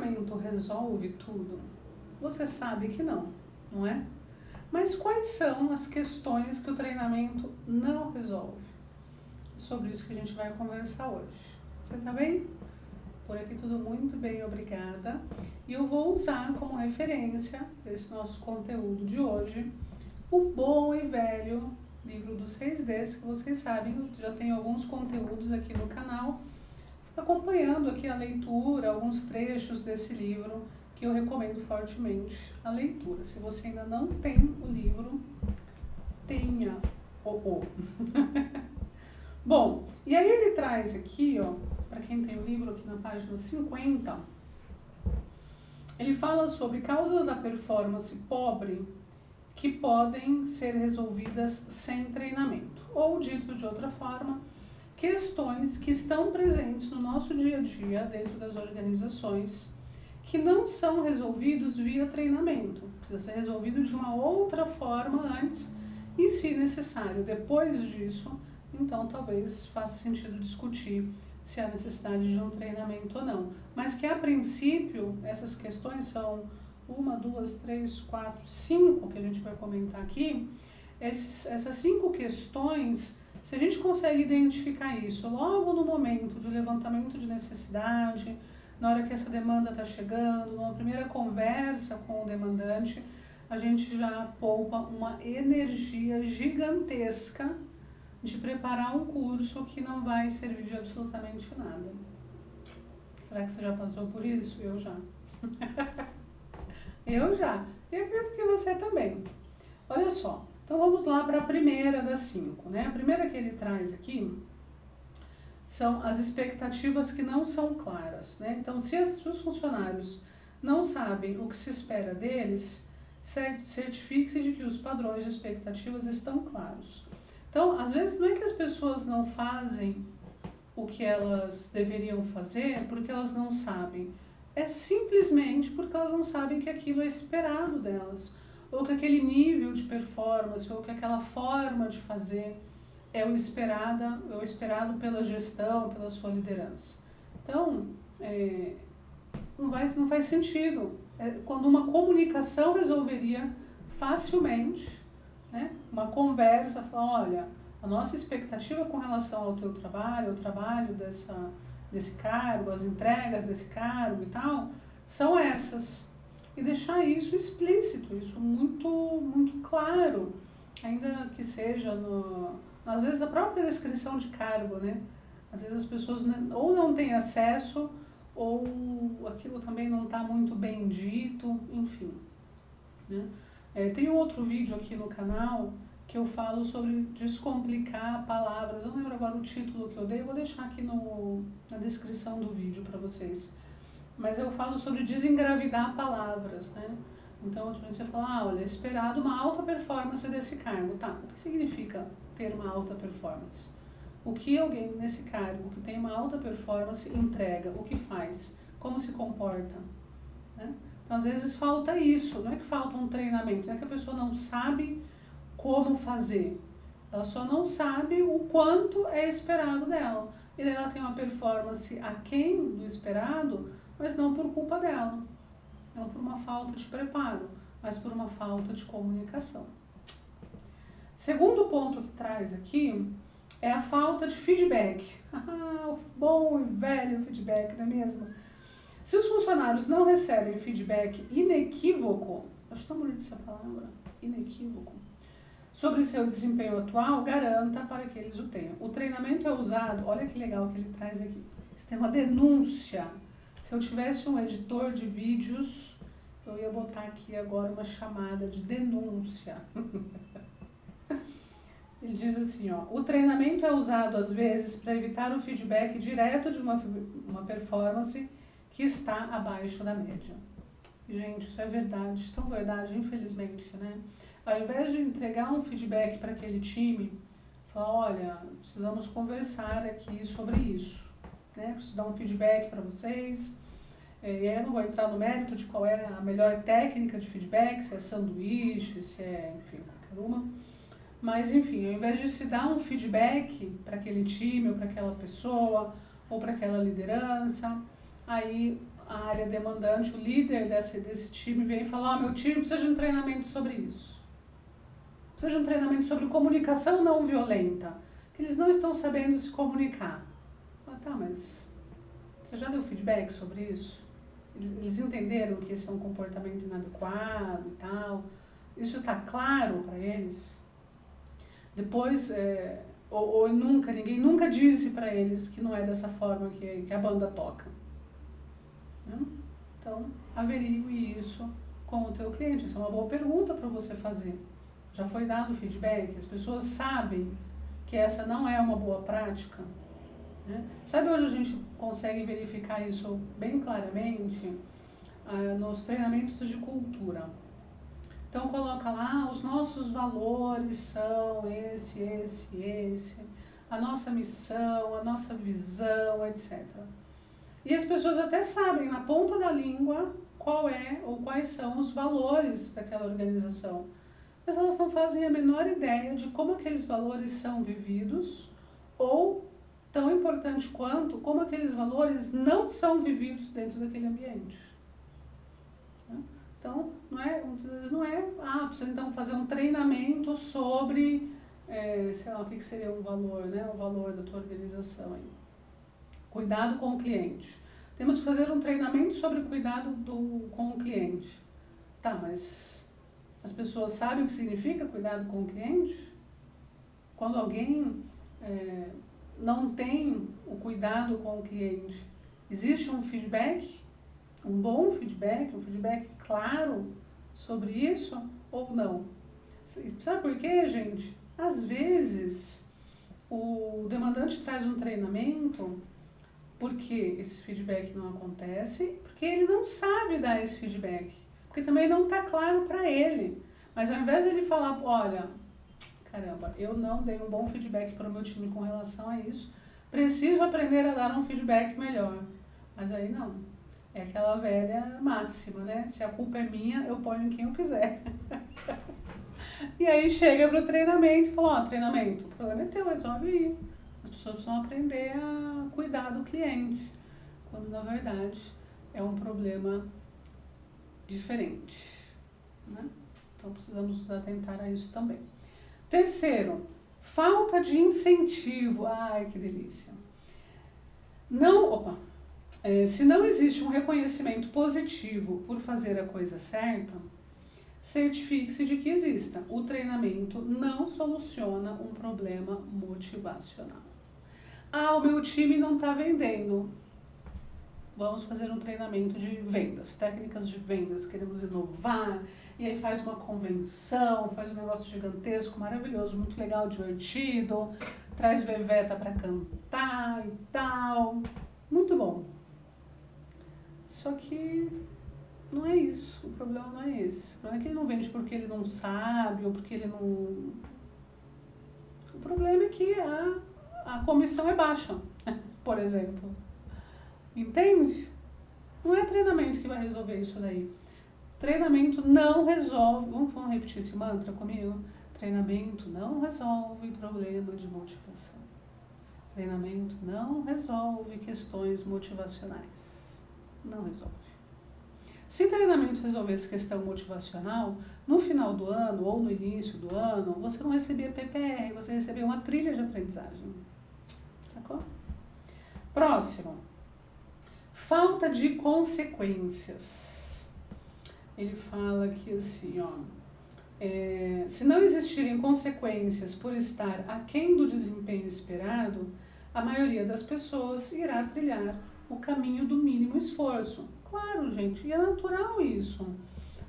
treinamento resolve tudo? Você sabe que não, não é? Mas quais são as questões que o treinamento não resolve? É sobre isso que a gente vai conversar hoje. Você tá bem? Por aqui tudo muito bem, obrigada. E eu vou usar como referência para esse nosso conteúdo de hoje o bom e velho livro dos 6Ds, que vocês sabem, eu já tenho alguns conteúdos aqui no canal, acompanhando aqui a leitura, alguns trechos desse livro, que eu recomendo fortemente a leitura. Se você ainda não tem o livro, tenha o. Bom, e aí ele traz aqui, ó, para quem tem o livro aqui na página 50, ele fala sobre causas da performance pobre que podem ser resolvidas sem treinamento. Ou, dito de outra forma, questões que estão presentes no nosso dia a dia, dentro das organizações, que não são resolvidos via treinamento. Precisa ser resolvido de uma outra forma antes e, se necessário, depois disso, então talvez faça sentido discutir se há necessidade de um treinamento ou não. Mas que, a princípio, essas questões são 1, 2, 3, 4, 5 que a gente vai comentar aqui. Essas 5 questões, se a gente consegue identificar isso logo no momento de levantamento de necessidade, na hora que essa demanda está chegando, numa primeira conversa com o demandante, a gente já poupa uma energia gigantesca de preparar um curso que não vai servir de absolutamente nada. Será que você já passou por isso? Eu já. Eu já. E acredito que você também. Olha só. Então vamos lá para a primeira das 5, né? A primeira que ele traz aqui são as expectativas que não são claras, né? Então, se os funcionários não sabem o que se espera deles, certifique-se de que os padrões de expectativas estão claros. Então, às vezes não é que as pessoas não fazem o que elas deveriam fazer porque elas não sabem. É simplesmente porque elas não sabem que aquilo é esperado delas, ou que aquele nível de performance, ou que aquela forma de fazer é o esperado pela gestão, pela sua liderança. Então, não faz sentido. Quando uma comunicação resolveria facilmente, né, uma conversa, falar, olha, a nossa expectativa com relação ao teu trabalho, ao trabalho desse cargo, as entregas desse cargo e tal, são essas. E deixar isso explícito, isso muito, muito claro, ainda que seja às vezes a própria descrição de cargo, né? Às vezes as pessoas ou não têm acesso, ou aquilo também não está muito bem dito, enfim. Né? Tem um outro vídeo aqui no canal que eu falo sobre descomplicar palavras. Eu não lembro agora o título que eu dei, eu vou deixar aqui na descrição do vídeo para vocês. Mas eu falo sobre desengravidar palavras, né? Então, você fala, olha, é esperado uma alta performance desse cargo. Tá, o que significa ter uma alta performance? O que alguém nesse cargo que tem uma alta performance entrega? O que faz? Como se comporta? Né? Então, às vezes falta isso, não é que falta um treinamento, não é que a pessoa não sabe como fazer. Ela só não sabe o quanto é esperado dela. E daí ela tem uma performance aquém do esperado, mas não por culpa dela. Não por uma falta de preparo, mas por uma falta de comunicação. Segundo ponto que traz aqui é a falta de feedback. O bom e velho feedback, não é mesmo? Se os funcionários não recebem feedback inequívoco, acho tão bonita essa palavra, inequívoco, sobre seu desempenho atual, garanta para que eles o tenham. O treinamento é usado, olha que legal que ele traz aqui, isso tem uma denúncia. Se eu tivesse um editor de vídeos, eu ia botar aqui agora uma chamada de denúncia. Ele diz assim, ó, o treinamento é usado às vezes para evitar o feedback direto de uma performance que está abaixo da média. Gente, isso é verdade, tão verdade, infelizmente, né? Ao invés de entregar um feedback para aquele time, falar, olha, precisamos conversar aqui sobre isso, né? Preciso dar um feedback para vocês. E aí eu não vou entrar no mérito de qual é a melhor técnica de feedback, se é sanduíche, se é, enfim, qualquer uma. Mas, enfim, ao invés de se dar um feedback para aquele time, ou para aquela pessoa, ou para aquela liderança, aí a área demandante, o líder desse time vem e fala, meu time precisa de um treinamento sobre isso. Precisa de um treinamento sobre comunicação não violenta, que eles não estão sabendo se comunicar. Tá, mas você já deu feedback sobre isso? Eles entenderam que esse é um comportamento inadequado e tal? Isso está claro para eles? Depois, ninguém nunca disse para eles que não é dessa forma que a banda toca. Né? Então, averigue isso com o teu cliente. Isso é uma boa pergunta para você fazer. Já foi dado feedback? As pessoas sabem que essa não é uma boa prática? Né? Sabe onde a gente consegue verificar isso bem claramente? Nos treinamentos de cultura. Então coloca lá, os nossos valores são esse, a nossa missão, a nossa visão, etc. E as pessoas até sabem na ponta da língua qual é ou quais são os valores daquela organização. Mas elas não fazem a menor ideia de como aqueles valores são vividos ou, tão importante quanto, como aqueles valores não são vividos dentro daquele ambiente. Então, não é precisa então fazer um treinamento sobre, sei lá, o que seria um valor, né? O valor da tua organização aí. Cuidado com o cliente. Temos que fazer um treinamento sobre cuidado com o cliente. Tá, mas as pessoas sabem o que significa cuidado com o cliente? Quando alguém não tem o cuidado com o cliente, existe um feedback? Um bom feedback, um feedback claro sobre isso ou não? Sabe por quê, gente? Às vezes, o demandante traz um treinamento porque esse feedback não acontece, porque ele não sabe dar esse feedback, porque também não está claro para ele. Mas ao invés de ele falar, olha, caramba, eu não dei um bom feedback para o meu time com relação a isso, preciso aprender a dar um feedback melhor. Mas aí não. É aquela velha máxima, né? Se a culpa é minha, eu ponho em quem eu quiser. E aí chega pro treinamento e fala, treinamento, o problema é teu, resolve aí. As pessoas precisam aprender a cuidar do cliente, quando na verdade é um problema diferente. Né? Então precisamos nos atentar a isso também. Terceiro, falta de incentivo. Ai, que delícia. Se não existe um reconhecimento positivo por fazer a coisa certa, certifique-se de que exista. O treinamento não soluciona um problema motivacional. O meu time não está vendendo. Vamos fazer um treinamento de vendas, técnicas de vendas, queremos inovar, e aí faz uma convenção, faz um negócio gigantesco, maravilhoso, muito legal, divertido, traz Veveta para cantar e tal, muito bom. Só que não é isso, o problema não é esse. O problema é que ele não vende porque ele não sabe, ou porque ele não... O problema é que a comissão é baixa, por exemplo. Entende? Não é treinamento que vai resolver isso daí. Treinamento não resolve... Vamos repetir esse mantra comigo? Treinamento não resolve problema de motivação. Treinamento não resolve questões motivacionais. Não resolve. Se treinamento resolvesse questão motivacional, no final do ano ou no início do ano, você não recebia PPR, você recebia uma trilha de aprendizagem. Sacou? Próximo. Falta de consequências. Ele fala aqui assim, se não existirem consequências por estar aquém do desempenho esperado, a maioria das pessoas irá trilhar o caminho do mínimo esforço. Claro, gente, e é natural isso.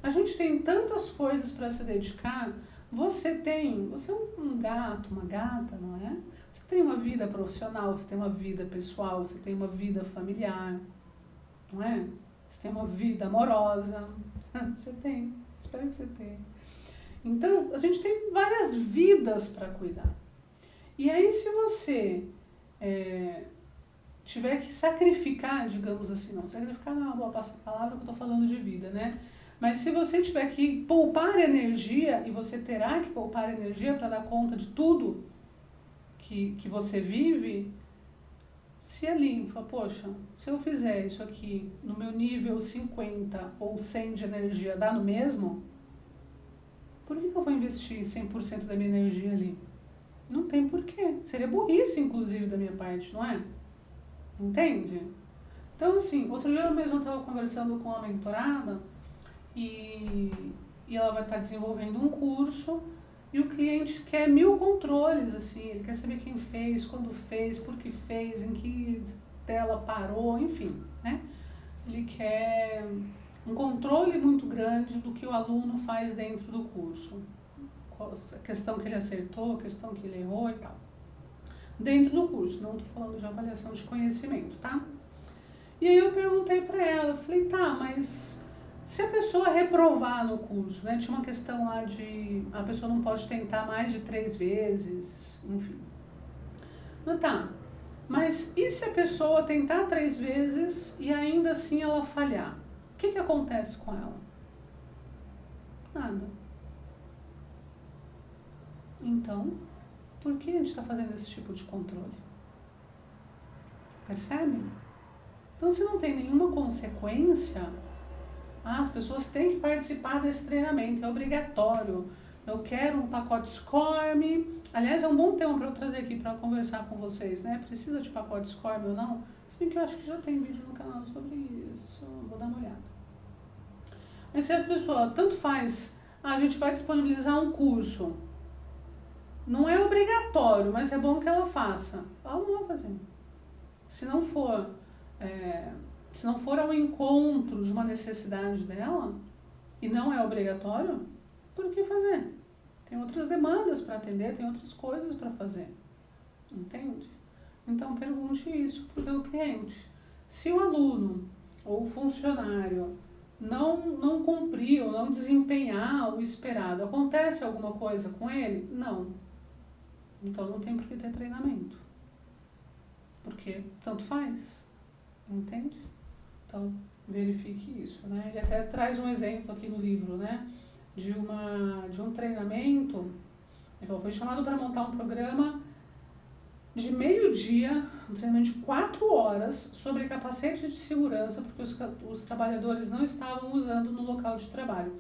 A gente tem tantas coisas para se dedicar. Você é um gato, uma gata, não é? Você tem uma vida profissional, você tem uma vida pessoal, você tem uma vida familiar, não é? Você tem uma vida amorosa. Você tem, espero que você tenha. Então, a gente tem várias vidas para cuidar. E aí, se você tiver que sacrificar, digamos assim, não, sacrificar não é uma boa palavra que eu estou falando de vida, né? Mas se você tiver que poupar energia, e você terá que poupar energia para dar conta de tudo que você vive, Se ali, fala, poxa, se eu fizer isso aqui no meu nível 50 ou 100 de energia, dá no mesmo, por que eu vou investir 100% da minha energia ali? Não tem porquê. Seria burrice, inclusive, da minha parte, não é? Entende? Então, assim, outro dia eu mesmo estava conversando com uma mentorada e ela vai estar desenvolvendo um curso e o cliente quer 1000 controles, assim, ele quer saber quem fez, quando fez, por que fez, em que tela parou, enfim, né? Ele quer um controle muito grande do que o aluno faz dentro do curso. A questão que ele acertou, a questão que ele errou e tal. Dentro do curso, não estou falando de avaliação de conhecimento, tá? E aí eu perguntei para ela, falei, tá, mas se a pessoa reprovar no curso, né? Tinha uma questão lá de a pessoa não pode tentar mais de 3 vezes, enfim. Não tá, mas e se a pessoa tentar 3 vezes e ainda assim ela falhar? O que acontece com ela? Nada. Então, por que a gente está fazendo esse tipo de controle? Percebe? Então, se não tem nenhuma consequência, as pessoas têm que participar desse treinamento, é obrigatório. Eu quero um pacote SCORM. Aliás, é um bom tema para eu trazer aqui para conversar com vocês, né? Precisa de pacote SCORM ou não? Se bem que eu acho que já tem vídeo no canal sobre isso, vou dar uma olhada. Mas se a pessoa tanto faz, a gente vai disponibilizar um curso. Não é obrigatório, mas é bom que ela faça. Ela não vai fazer. Se não for, se não for ao encontro de uma necessidade dela, e não é obrigatório, por que fazer? Tem outras demandas para atender, tem outras coisas para fazer. Entende? Então pergunte isso para o teu cliente. Se o aluno ou o funcionário não cumprir ou não desempenhar o esperado, acontece alguma coisa com ele? Não. Então não tem por que ter treinamento. Porque tanto faz. Entende? Então verifique isso, né? Ele até traz um exemplo aqui no livro, né? De um treinamento. Ele falou, foi chamado para montar um programa de meio-dia, um treinamento de 4 horas sobre capacete de segurança, porque os trabalhadores não estavam usando no local de trabalho.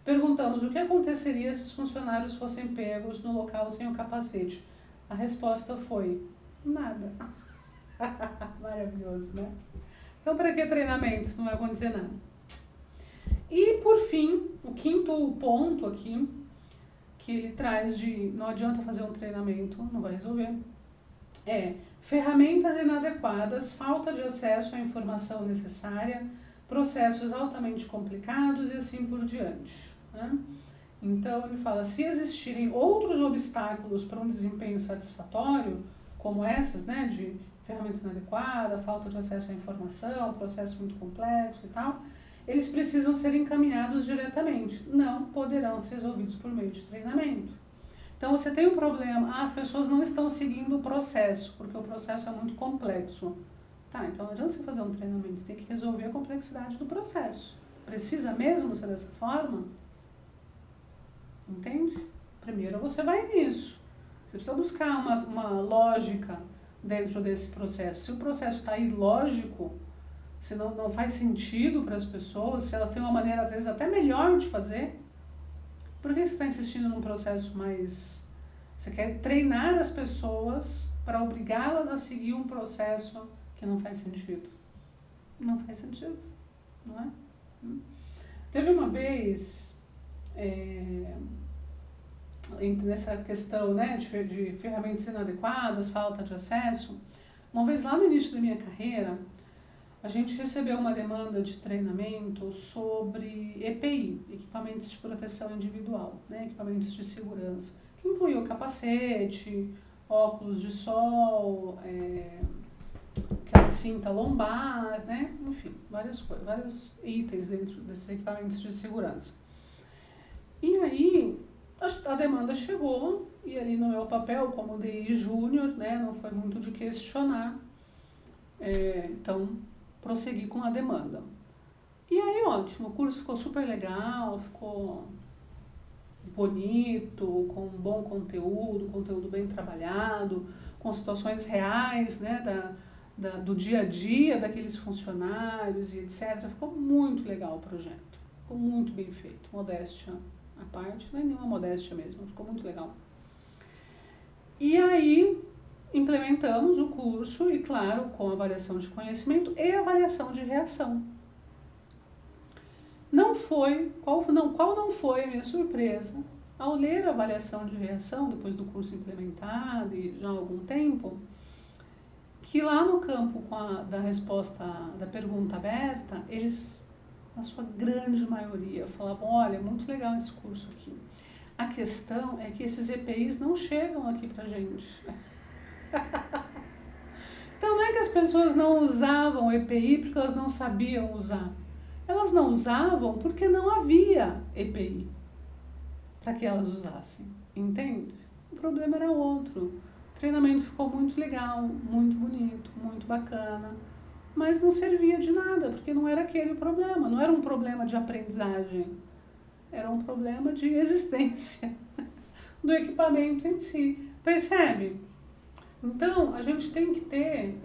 Perguntamos o que aconteceria se os funcionários fossem pegos no local sem o capacete. A resposta foi, nada. Maravilhoso, né? Então, para que treinamento? Não vai acontecer nada. E, por fim, o quinto ponto aqui, que ele traz de não adianta fazer um treinamento, não vai resolver, é ferramentas inadequadas, falta de acesso à informação necessária, processos altamente complicados e assim por diante, né? Então, ele fala, se existirem outros obstáculos para um desempenho satisfatório, como essas, né, de ferramenta inadequada, falta de acesso à informação, processo muito complexo e tal, eles precisam ser encaminhados diretamente, não poderão ser resolvidos por meio de treinamento. Então, você tem um problema, as pessoas não estão seguindo o processo, porque o processo é muito complexo. Tá, então não adianta você fazer um treinamento, você tem que resolver a complexidade do processo. Precisa mesmo ser dessa forma? Entende? Primeiro você vai nisso. Você precisa buscar uma lógica dentro desse processo. Se o processo está ilógico, se não faz sentido para as pessoas, se elas têm uma maneira, às vezes, até melhor de fazer, por que você está insistindo num processo mais... Você quer treinar as pessoas para obrigá-las a seguir um processo que não faz sentido. Não faz sentido, não é? Teve uma vez, nessa questão, né, de ferramentas inadequadas, falta de acesso, uma vez lá no início da minha carreira, a gente recebeu uma demanda de treinamento sobre EPI, equipamentos de proteção individual, né, equipamentos de segurança, que incluiu capacete, óculos de sol, aquela cinta lombar, né, enfim, várias coisas, vários itens dentro desses equipamentos de segurança. E aí, a demanda chegou, e ali no meu papel como DI júnior, né, não foi muito de questionar, então prossegui com a demanda. E aí, ótimo, o curso ficou super legal, ficou bonito, com um bom conteúdo bem trabalhado, com situações reais, né, do dia a dia daqueles funcionários e etc. Ficou muito legal o projeto, ficou muito bem feito, modéstia à parte, não é nenhuma modéstia mesmo, ficou muito legal. E aí implementamos o curso e, claro, com avaliação de conhecimento e avaliação de reação. Qual não foi a minha surpresa ao ler a avaliação de reação, depois do curso implementado e já há algum tempo, que lá no campo da resposta, da pergunta aberta, eles, na sua grande maioria, falavam, olha, muito legal esse curso aqui. A questão é que esses EPIs não chegam aqui pra gente. Então não é que as pessoas não usavam EPI porque elas não sabiam usar. Elas não usavam porque não havia EPI para que elas usassem, entende? O problema era outro. O treinamento ficou muito legal, muito bonito, muito bacana, mas não servia de nada, porque não era aquele o problema, não era um problema de aprendizagem, era um problema de existência do equipamento em si, percebe? Então, a gente tem que ter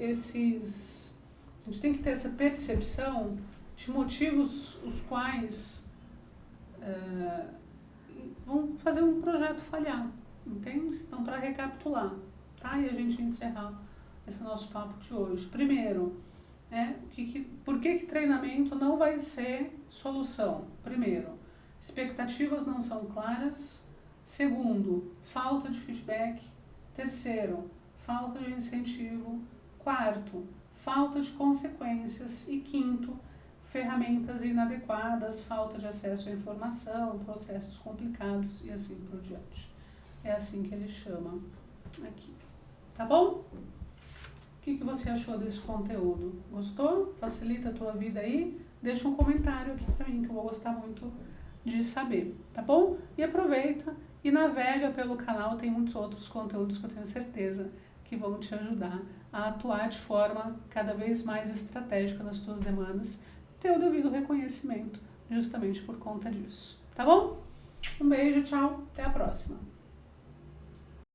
essa percepção de motivos os quais vão fazer um projeto falhar, entende? Então, para recapitular, tá? E a gente encerrar esse nosso papo de hoje. Primeiro, por que treinamento não vai ser solução? Primeiro, expectativas não são claras. Segundo, falta de feedback. Terceiro, falta de incentivo. Quarto, falta de consequências. E quinto, ferramentas inadequadas, falta de acesso à informação, processos complicados e assim por diante. É assim que ele chama aqui. Tá bom? O que você achou desse conteúdo? Gostou? Facilita a tua vida aí? Deixa um comentário aqui pra mim, que eu vou gostar muito de saber, tá bom? E aproveita e navega pelo canal, tem muitos outros conteúdos que eu tenho certeza que vão te ajudar a atuar de forma cada vez mais estratégica nas tuas demandas, ter o devido reconhecimento justamente por conta disso, tá bom? Um beijo, tchau, até a próxima.